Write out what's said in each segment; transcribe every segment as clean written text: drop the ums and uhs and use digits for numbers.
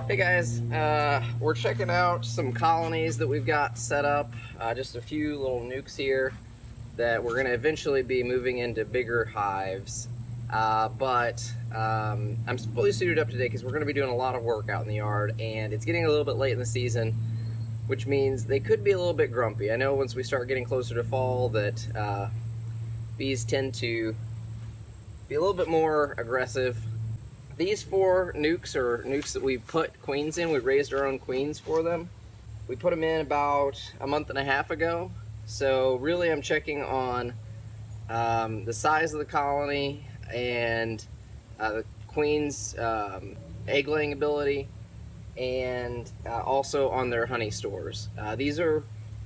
Hey guys, we're checking out some colonies that we've got set up, just a few little nukes here that we're going to eventually be moving into bigger hives. But I'm fully suited up today because we're going to be doing a lot of work out in the yard, and it's getting a little bit late in the season, which means they could be a little bit grumpy. I know once we start getting closer to fall that bees tend to be a little bit more aggressive. These 4 nukes are nukes that we put queens in. We raised our own queens for them. We put them in about a month and a half ago. So really I'm checking on the size of the colony and the queen's egg laying ability, and also on their honey stores. These are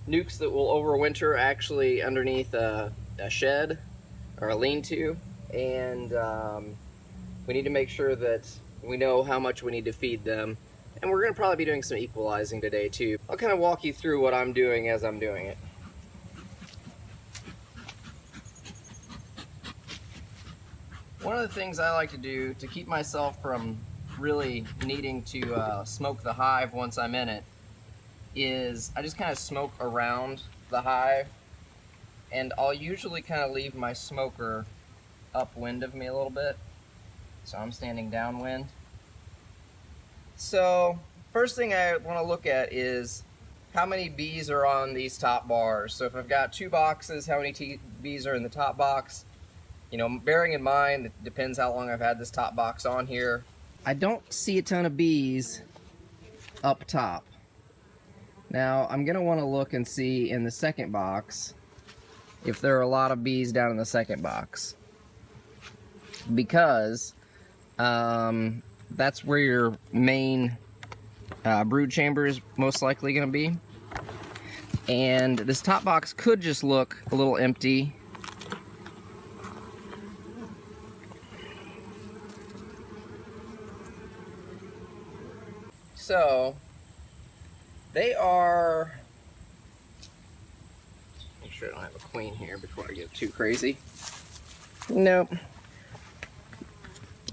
nukes that will overwinter actually underneath a shed or a lean-to, and we need to make sure that we know how much we need to feed them. And we're going to probably be doing some equalizing today too. I'll kind of walk you through what I'm doing as I'm doing it. One of the things I like to do to keep myself from really needing to smoke the hive once I'm in it is I just kind of smoke around the hive, and I'll usually kind of leave my smoker upwind of me a little bit. So I'm standing downwind. So first thing I want to look at is how many bees are on these top bars. So if I've got 2 boxes, how many bees are in the top box? You know, bearing in mind, it depends how long I've had this top box on here. I don't see a ton of bees up top. Now I'm going to want to look and see in the second box if there are a lot of bees down in the second box, because that's where your main brood chamber is most likely going to be. And this top box could just look a little empty. So they are, make sure I don't have a queen here before I get too crazy. Nope.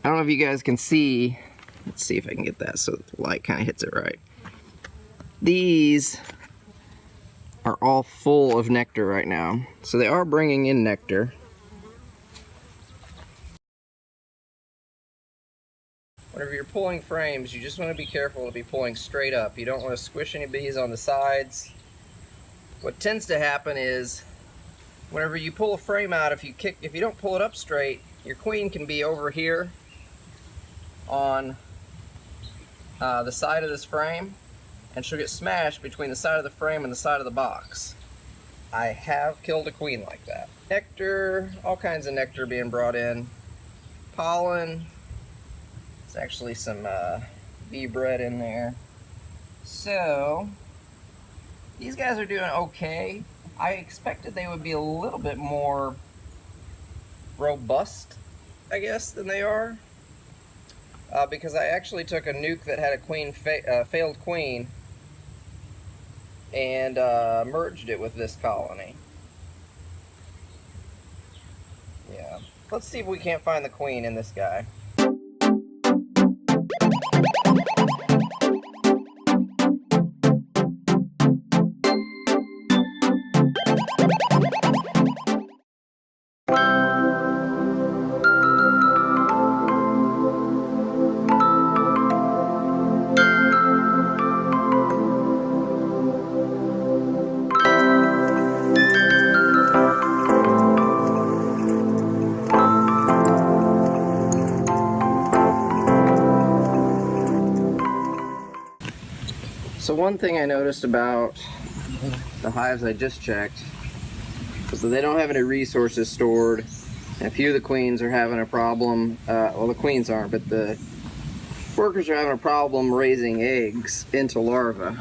I don't know if you guys can see. Let's see if I can get that so the light kind of hits it right. These are all full of nectar right now. So they are bringing in nectar. Whenever you're pulling frames, you just want to be careful to be pulling straight up. You don't want to squish any bees on the sides. What tends to happen is whenever you pull a frame out, if you don't pull it up straight, your queen can be over here on the side of this frame, and she'll get smashed between the side of the frame and the side of the box. I have killed a queen like that. Nectar, all kinds of nectar being brought in. Pollen, there's actually some bee bread in there. So these guys are doing okay. I expected they would be a little bit more robust, I guess, than they are. Because I actually took a nuke that had a queen failed queen and merged it with this colony. Yeah. Let's see if we can't find the queen in this guy. So one thing I noticed about the hives I just checked is that they don't have any resources stored, and a few of the queens are having a problem. Well, the queens aren't, but the workers are having a problem raising eggs into larvae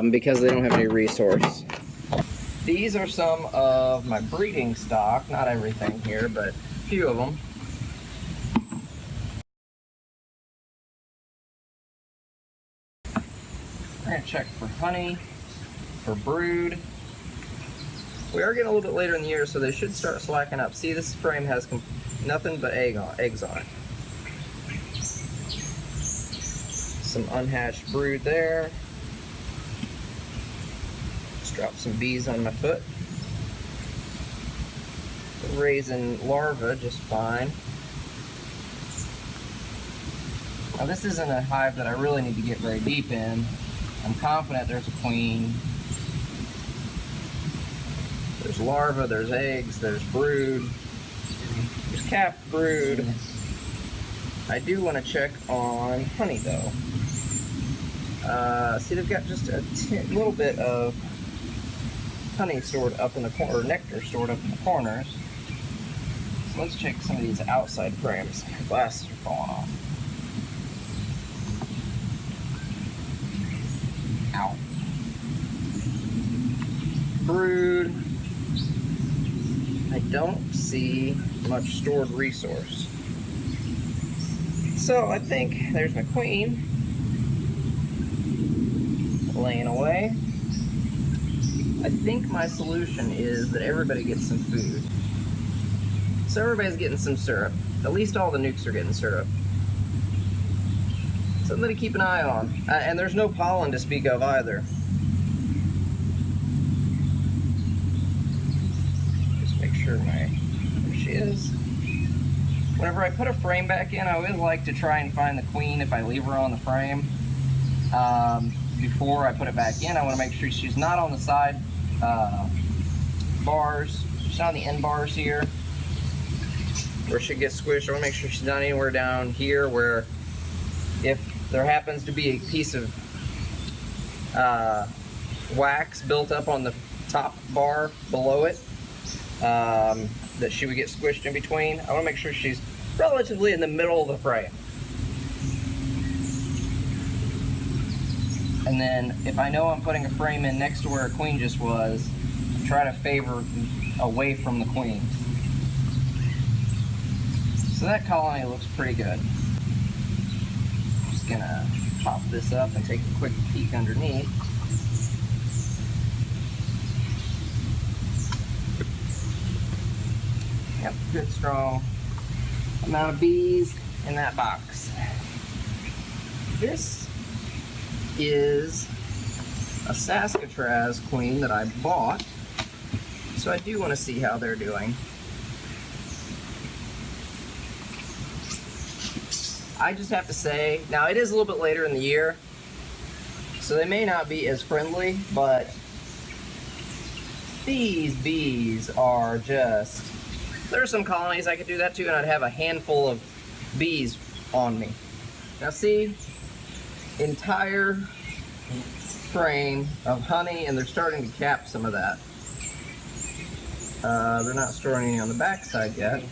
because they don't have any resource. These are some of my breeding stock, not everything here, but a few of them. We're going to check for honey, for brood. We are getting a little bit later in the year, so they should start slacking up. See, this frame has nothing but eggs on it. Some unhatched brood there. Just dropped some bees on my foot. Raising larvae just fine. Now this isn't a hive that I really need to get very deep in. I'm confident there's a queen. There's larvae, there's eggs, there's brood. There's capped brood. I do want to check on honey though. See, they've got just a little bit of honey stored up in the corner, or nectar stored up in the corners. So let's check some of these outside frames. My glasses are falling off. Ow. Brood. I don't see much stored resource. So I think there's my queen laying away. I think my solution is that everybody gets some food. So everybody's getting some syrup. At least all the nukes are getting syrup. Something to keep an eye on. And there's no pollen to speak of either. Just make sure there she is. Whenever I put a frame back in, I always like to try and find the queen if I leave her on the frame. Before I put it back in, I want to make sure she's not on the side bars. She's not on the end bars here where she gets squished. I want to make sure she's not anywhere down here where if there happens to be a piece of wax built up on the top bar below it, that she would get squished in between. I want to make sure she's relatively in the middle of the frame. And then if I know I'm putting a frame in next to where a queen just was, try to favor away from the queen. So that colony looks pretty good. Just gonna pop this up and take a quick peek underneath. Yep, good strong amount of bees in that box. This is a Saskatraz queen that I bought, so I do want to see how they're doing. I just have to say, now it is a little bit later in the year, so they may not be as friendly, but these bees are just, there are some colonies I could do that to, and I'd have a handful of bees on me. Now see, entire frame of honey, and they're starting to cap some of that. They're not storing any on the back side yet.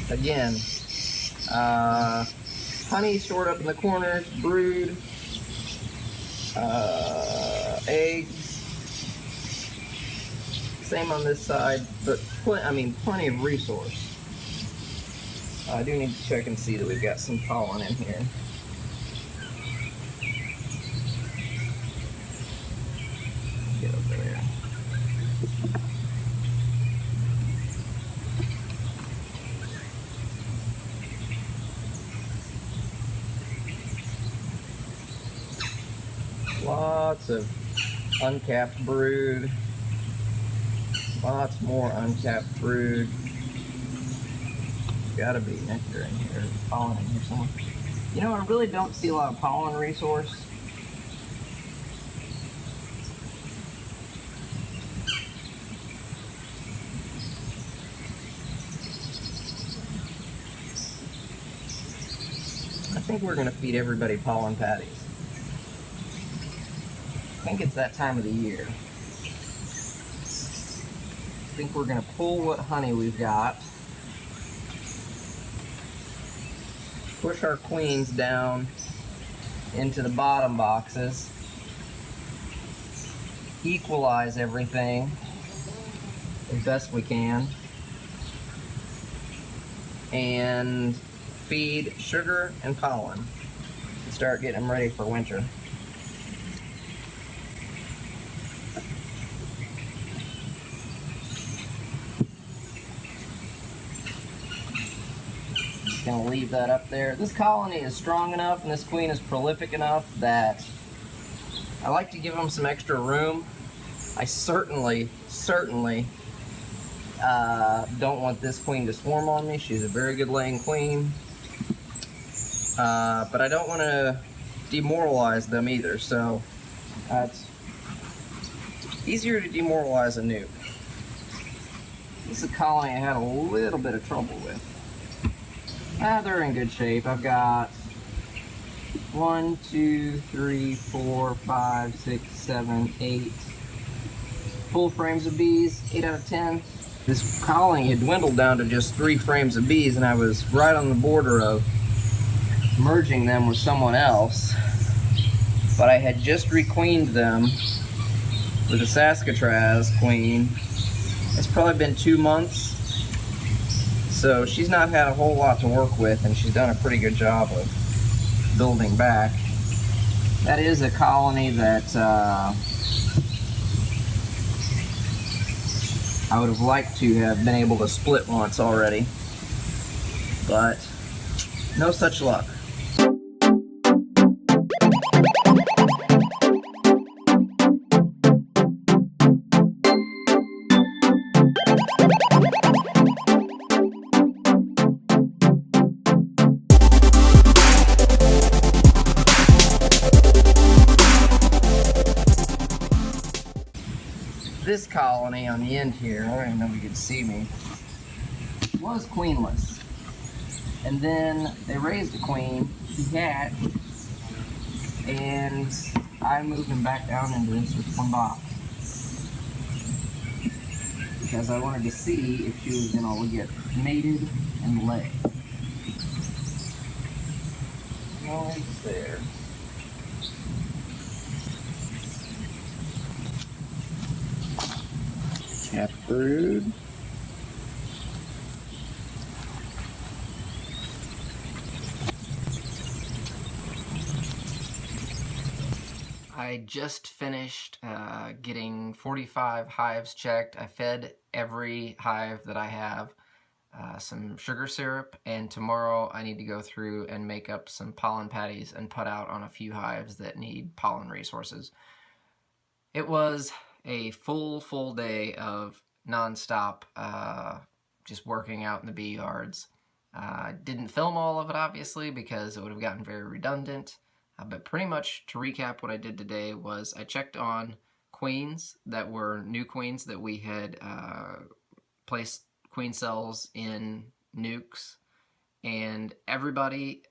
Again, honey stored up in the corners, brood, eggs. Same on this side, but plenty of resource. I do need to check and see that we've got some pollen in here. Get over there. Lots of uncapped brood. Lots more uncapped brood. Gotta be nectar in here, pollen in here somewhere. You know, I really don't see a lot of pollen resource. I think we're gonna feed everybody pollen patties. I think it's that time of the year. I think we're gonna pull what honey we've got. Push our queens down into the bottom boxes. Equalize everything as best we can. And feed sugar and pollen and start getting them ready for winter. going to leave that up there. This colony is strong enough and this queen is prolific enough that I like to give them some extra room. I certainly don't want this queen to swarm on me. She's a very good laying queen. But I don't want to demoralize them either, so it's easier to demoralize a nuke. This is a colony I had a little bit of trouble with. They're in good shape. I've got 1, 2, 3, 4, 5, 6, 7, 8 full frames of bees, 8 out of 10. This colony had dwindled down to just 3 frames of bees, and I was right on the border of merging them with someone else. But I had just requeened them with a Saskatraz queen. It's probably been 2 months. So she's not had a whole lot to work with, and she's done a pretty good job of building back. That is a colony that I would have liked to have been able to split once already, but no such luck. This colony on the end here, I don't even know if you can see me, was queenless. And then they raised a queen, she hatched, and I moved him back down into this one box. Because I wanted to see if she was going to get mated and lay. No eggs there. Cat brood. I just finished getting 45 hives checked. I fed every hive that I have some sugar syrup, and tomorrow I need to go through and make up some pollen patties and put out on a few hives that need pollen resources. It was a full day of non-stop just working out in the bee yards. Didn't film all of it, obviously, because it would have gotten very redundant. But pretty much to recap, what I did today was I checked on queens that were new queens that we had placed queen cells in nukes, and everybody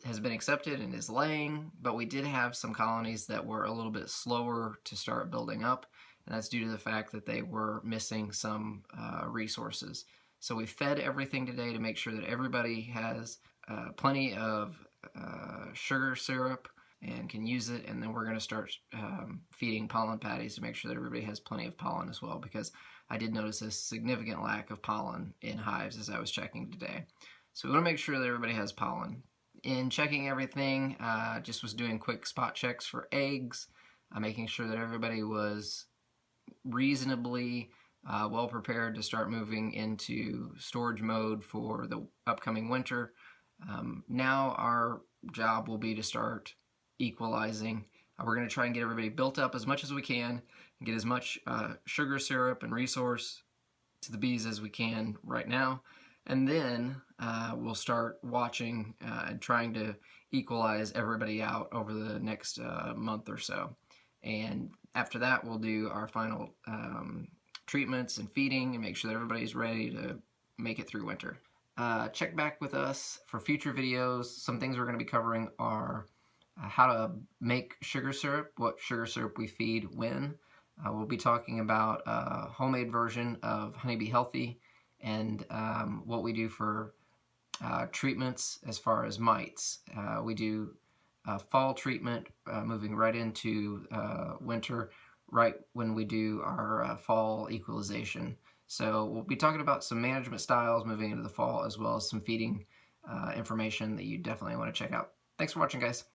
has been accepted and is laying, but we did have some colonies that were a little bit slower to start building up, and that's due to the fact that they were missing some resources. So we fed everything today to make sure that everybody has plenty of sugar syrup and can use it, and then we're going to start feeding pollen patties to make sure that everybody has plenty of pollen as well, because I did notice a significant lack of pollen in hives as I was checking today. So we want to make sure that everybody has pollen. In checking everything, just was doing quick spot checks for eggs, making sure that everybody was reasonably well prepared to start moving into storage mode for the upcoming winter. Now our job will be to start equalizing. We're going to try and get everybody built up as much as we can and get as much sugar syrup and resource to the bees as we can right now. And then we'll start watching and trying to equalize everybody out over the next month or so. And after that, we'll do our final treatments and feeding and make sure that everybody's ready to make it through winter. Check back with us for future videos. Some things we're going to be covering are how to make sugar syrup, what sugar syrup we feed when. We'll be talking about a homemade version of Honeybee Healthy, and what we do for treatments as far as mites. We do fall treatment moving right into winter, right when we do our fall equalization. So we'll be talking about some management styles moving into the fall, as well as some feeding information that you definitely want to check out. Thanks for watching, guys.